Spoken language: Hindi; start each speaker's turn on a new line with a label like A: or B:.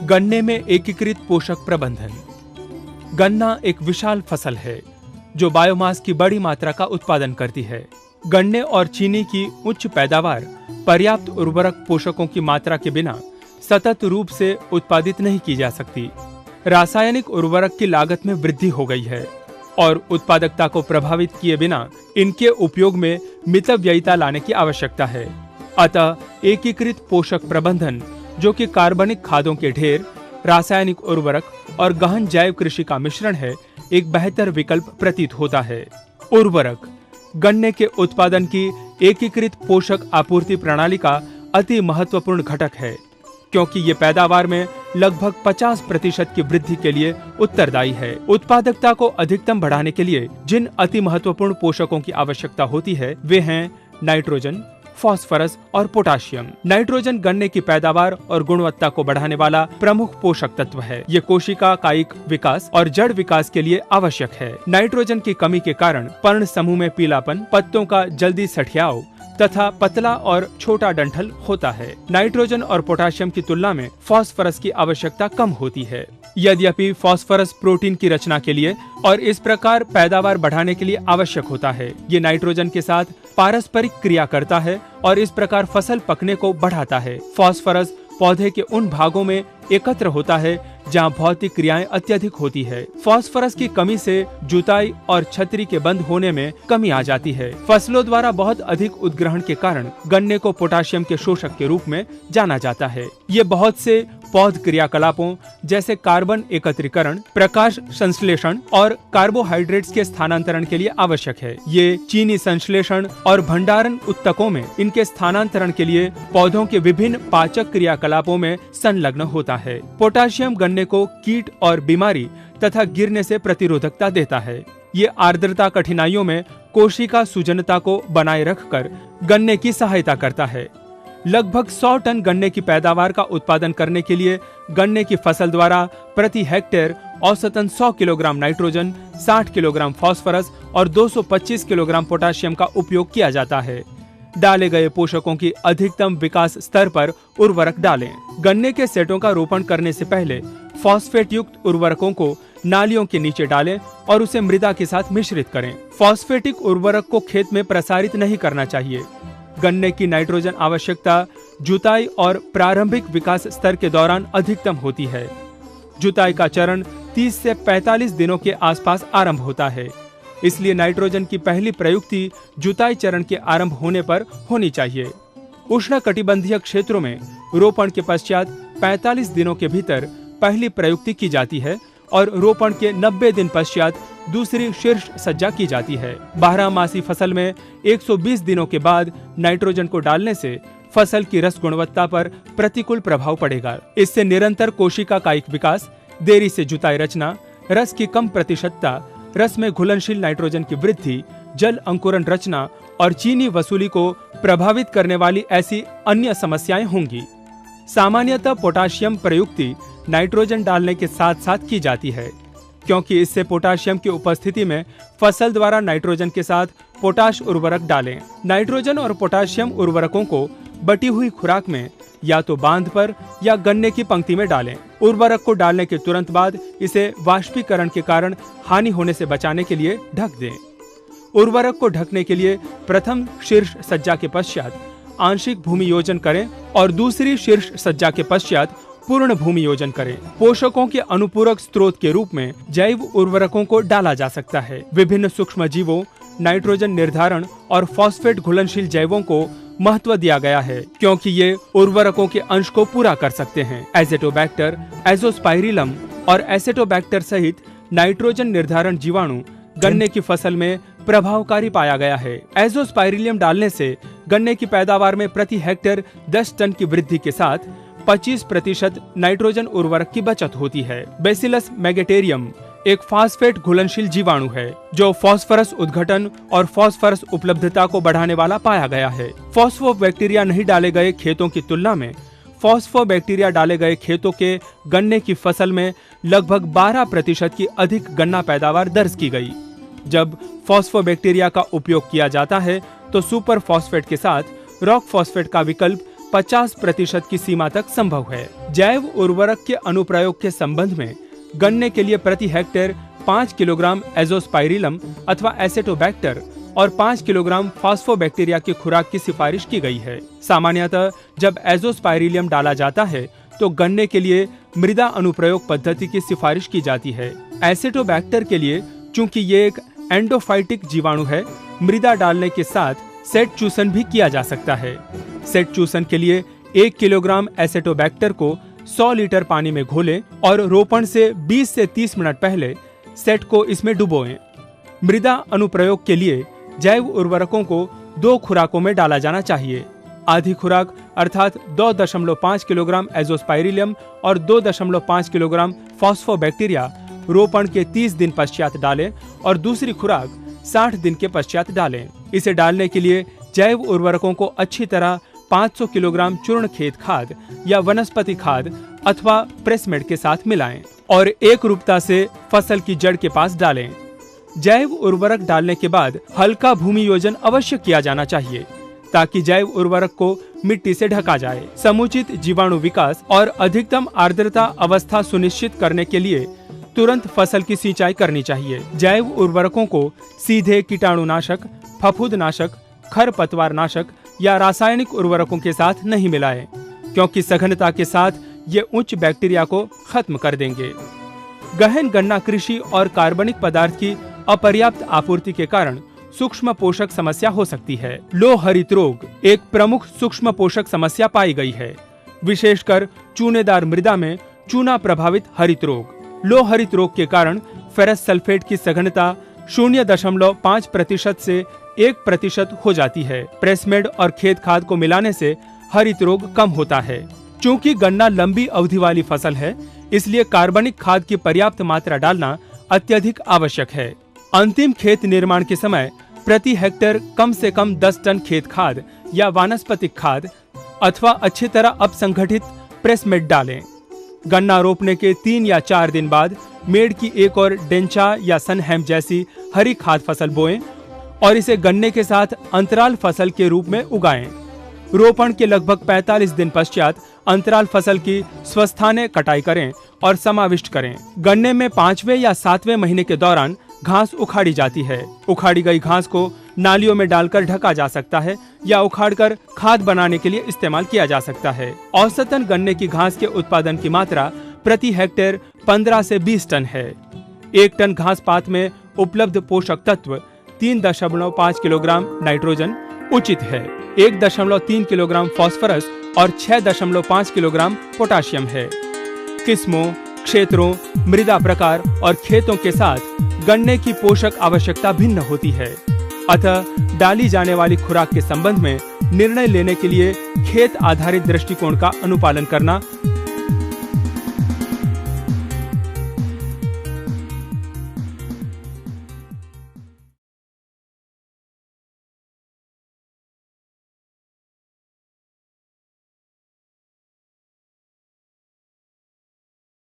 A: गन्ने में एकीकृत पोषक प्रबंधन। गन्ना एक विशाल फसल है जो बायोमास की बड़ी मात्रा का उत्पादन करती है। गन्ने और चीनी की उच्च पैदावार पर्याप्त उर्वरक पोषकों की मात्रा के बिना सतत रूप से उत्पादित नहीं की जा सकती। रासायनिक उर्वरक की लागत में वृद्धि हो गई है और उत्पादकता को प्रभावित किए बिना इनके उपयोग में मितव्ययिता लाने की आवश्यकता है। अतः एकीकृत पोषक प्रबंधन, जो कि कार्बनिक खादों के ढेर, रासायनिक उर्वरक और गहन जैव कृषि का मिश्रण है, एक बेहतर विकल्प प्रतीत होता है। उर्वरक गन्ने के उत्पादन की एकीकृत पोषक आपूर्ति प्रणाली का अति महत्वपूर्ण घटक है, क्योंकि ये पैदावार में लगभग 50% की वृद्धि के लिए उत्तरदायी है। उत्पादकता को अधिकतम बढ़ाने के लिए जिन अति महत्वपूर्ण पोषकों की आवश्यकता होती है वे हैं नाइट्रोजन, फास्फोरस और पोटाशियम। नाइट्रोजन गन्ने की पैदावार और गुणवत्ता को बढ़ाने वाला प्रमुख पोषक तत्व है। ये कोशिका कायिक विकास और जड़ विकास के लिए आवश्यक है। नाइट्रोजन की कमी के कारण पर्ण समूह में पीलापन, पत्तों का जल्दी सठियाव तथा पतला और छोटा डंठल होता है। नाइट्रोजन और पोटाशियम की तुलना में फास्फोरस की आवश्यकता कम होती है। यद्यपि फास्फोरस प्रोटीन की रचना के लिए और इस प्रकार पैदावार बढ़ाने के लिए आवश्यक होता है। ये नाइट्रोजन के साथ पारस्परिक क्रिया करता है और इस प्रकार फसल पकने को बढ़ाता है। फास्फोरस पौधे के उन भागों में एकत्र होता है जहां भौतिक क्रियाएं अत्यधिक होती है। फास्फोरस की कमी से जुताई और छतरी के बंद होने में कमी आ जाती है। फसलों द्वारा बहुत अधिक उद्ग्रहण के कारण गन्ने को पोटाशियम के शोषक के रूप में जाना जाता है। ये बहुत से पौध क्रियाकलापों जैसे कार्बन एकत्रीकरण, प्रकाश संश्लेषण और कार्बोहाइड्रेट्स के स्थानांतरण के लिए आवश्यक है। ये चीनी संश्लेषण और भंडारण उत्तकों में इनके स्थानांतरण के लिए पौधों के विभिन्न पाचक क्रियाकलापों में संलग्न होता है। पोटाशियम गन्ने को कीट और बीमारी तथा गिरने से प्रतिरोधकता देता है। ये आर्द्रता कठिनाइयों में कोशिका सुजनता को बनाए रखकर गन्ने की सहायता करता है। लगभग 100 टन गन्ने की पैदावार का उत्पादन करने के लिए गन्ने की फसल द्वारा प्रति हेक्टेयर औसतन 100 किलोग्राम नाइट्रोजन, 60 किलोग्राम फास्फोरस और 225 किलोग्राम पोटाशियम का उपयोग किया जाता है। डाले गए पोषकों की अधिकतम विकास स्तर पर उर्वरक डालें। गन्ने के सेटों का रोपण करने से पहले फॉस्फेट युक्त उर्वरकों को नालियों के नीचे डालें और उसे मृदा के साथ मिश्रित करें। फॉस्फेटिक उर्वरक को खेत में प्रसारित नहीं करना चाहिए। गन्ने की नाइट्रोजन आवश्यकता जुताई और प्रारंभिक विकास स्तर के दौरान अधिकतम होती है। जुताई का चरण 30 से 45 दिनों के आसपास आरंभ होता है, इसलिए नाइट्रोजन की पहली प्रयुक्ति जुताई चरण के आरंभ होने पर होनी चाहिए। उष्णकटिबंधीय क्षेत्रों में रोपण के पश्चात 45 दिनों के भीतर पहली प्रयुक्ति की जाती है और रोपण के 90 दिन पश्चात दूसरी शीर्ष सज्जा की जाती है। 12 मासी फसल में 120 दिनों के बाद नाइट्रोजन को डालने से फसल की रस गुणवत्ता पर प्रतिकूल प्रभाव पड़ेगा। इससे निरंतर कोशिका कायिक विकास, देरी से जुताई रचना, रस की कम प्रतिशतता, रस में घुलनशील नाइट्रोजन की वृद्धि, जल अंकुरन रचना और चीनी वसूली को प्रभावित करने वाली ऐसी अन्य समस्याएं होंगी। सामान्यतः पोटाशियम प्रयुक्ति नाइट्रोजन डालने के साथ साथ की जाती है, क्योंकि इससे पोटाशियम की उपस्थिति में फसल द्वारा नाइट्रोजन के साथ पोटाश उर्वरक डालें। नाइट्रोजन और पोटाशियम उर्वरकों को बटी हुई खुराक में या तो बांध पर या गन्ने की पंक्ति में डालें। उर्वरक को डालने के तुरंत बाद इसे वाष्पीकरण के कारण हानि होने से बचाने के लिए ढक दें। उर्वरक को ढकने के लिए प्रथम शीर्ष सज्जा के पश्चात आंशिक भूमि योजन करें और दूसरी शीर्ष सज्जा के पश्चात पूर्ण भूमि योजन करें। पोषकों के अनुपूरक स्रोत के रूप में जैव उर्वरकों को डाला जा सकता है। विभिन्न सूक्ष्म जीवों, नाइट्रोजन निर्धारण और फॉस्फेट घुलनशील जैवों को महत्व दिया गया है, क्योंकि ये उर्वरकों के अंश को पूरा कर सकते हैं। एज़ोटोबैक्टर, एज़ोस्पाइरिलम और एसेटोबैक्टर सहित नाइट्रोजन निर्धारण जीवाणु गन्ने की फसल में प्रभावकारी पाया गया है। एज़ोस्पाइरिलम डालने से गन्ने की पैदावार में प्रति हेक्टेयर 10 टन की वृद्धि के साथ 25% नाइट्रोजन उर्वरक की बचत होती है। बेसिलस मेगेटेरियम एक फास्फेट घुलनशील जीवाणु है जो फास्फोरस उद्घटन और फास्फोरस उपलब्धता को बढ़ाने वाला पाया गया है। फॉस्फोबैक्टीरिया नहीं डाले गए खेतों की तुलना में फॉस्फोबैक्टीरिया डाले गए खेतों के गन्ने की फसल में लगभग 12% की अधिक गन्ना पैदावार दर्ज की गई। जब फॉस्फोबैक्टीरिया का उपयोग किया जाता है तो सुपर फॉस्फेट के साथ रॉक फॉस्फेट का विकल्प 50% की सीमा तक संभव है। जैव उर्वरक के अनुप्रयोग के संबंध में गन्ने के लिए प्रति हेक्टेयर 5 किलोग्राम एजोस्पाइरिलम अथवा एसेटोबैक्टर और 5 किलोग्राम फॉस्फोबैक्टीरिया की खुराक की सिफारिश की गई है। सामान्यतः जब एजोस्पाइरिलम डाला जाता है तो गन्ने के लिए मृदा अनुप्रयोग पद्धति की सिफारिश की जाती है। एसेटोबैक्टर के लिए चूंकि ये एक एंडोफाइटिक जीवाणु है, मृदा डालने के साथ सेट चूसन भी किया जा सकता है। सेट चूसन के लिए 1 किलोग्राम एसेटोबैक्टर को 100 लीटर पानी में घोलें और रोपण से 20 से 30 मिनट पहले सेट को इसमें डुबोएं। मृदा अनुप्रयोग के लिए जैव उर्वरकों को 2 खुराकों में डाला जाना चाहिए। आधी खुराक अर्थात 2.5 किलोग्राम एजोस्पाइरिलम और 2.5 किलोग्राम फॉस्फोबैक्टीरिया रोपण के 30 दिन पश्चात डालें और दूसरी खुराक 60 दिन के पश्चात डालें। इसे डालने के लिए जैव उर्वरकों को अच्छी तरह 500 किलोग्राम चूर्ण खेत खाद या वनस्पति खाद अथवा प्रेसमेड के साथ मिलाएं और एक रूपता से फसल की जड़ के पास डालें। जैव उर्वरक डालने के बाद हल्का भूमि योजन अवश्य किया जाना चाहिए ताकि जैव उर्वरक को मिट्टी से ढका जाए। समुचित जीवाणु विकास और अधिकतम आर्द्रता अवस्था सुनिश्चित करने के लिए तुरंत फसल की सिंचाई करनी चाहिए। जैव उर्वरकों को सीधे कीटाणुनाशक, फफूंदनाशक, खरपतवार नाशक या रासायनिक उर्वरकों के साथ नहीं मिलाएं, क्योंकि सघनता के साथ ये उच्च बैक्टीरिया को खत्म कर देंगे। गहन गन्ना कृषि और कार्बनिक पदार्थ की अपर्याप्त आपूर्ति के कारण सूक्ष्म पोषक समस्या हो सकती है। लो हरित रोग एक प्रमुख सूक्ष्म पोषक समस्या पाई गई है, विशेषकर चूनेदार मृदा में चूना प्रभावित हरित रोग। लो हरित रोग के कारण फेरस सल्फेट की सघनता 0.5% से 1% हो जाती है। प्रेसमेड और खेत खाद को मिलाने से हरित रोग कम होता है। चूंकि गन्ना लंबी अवधि वाली फसल है, इसलिए कार्बनिक खाद की पर्याप्त मात्रा डालना अत्यधिक आवश्यक है। अंतिम खेत निर्माण के समय प्रति हेक्टेयर कम से कम 10 टन खेत खाद या वानस्पतिक खाद अथवा अच्छी तरह अपसंगठित प्रेसमेड डालें। गन्ना रोपने के 3 या 4 दिन बाद मेड की एक और डेंचा या सनहैम जैसी हरी खाद फसल बोएं और इसे गन्ने के साथ अंतराल फसल के रूप में उगाएं। रोपण के लगभग 45 दिन पश्चात अंतराल फसल की स्वस्थानीय कटाई करें और समाविष्ट करें। गन्ने में 5वें या 7वें महीने के दौरान घास उखाड़ी जाती है। उखाड़ी गई घास को नालियों में डालकर ढका जा सकता है या उखाड़कर खाद बनाने के लिए इस्तेमाल किया जा सकता है। औसतन गन्ने की घास के उत्पादन की मात्रा प्रति हेक्टेयर 15 से 20 टन है। 1 टन घास पात में उपलब्ध पोषक तत्व 3.5 किलोग्राम नाइट्रोजन उचित है, 1.3 किलोग्राम फास्फोरस और 6.5 किलोग्राम पोटाशियम है। किस्मों, क्षेत्रों, मृदा प्रकार और खेतों के साथ गन्ने की पोषक आवश्यकता भिन्न होती है। अतः डाली जाने वाली खुराक के संबंध में निर्णय लेने के लिए खेत आधारित दृष्टिकोण का अनुपालन करना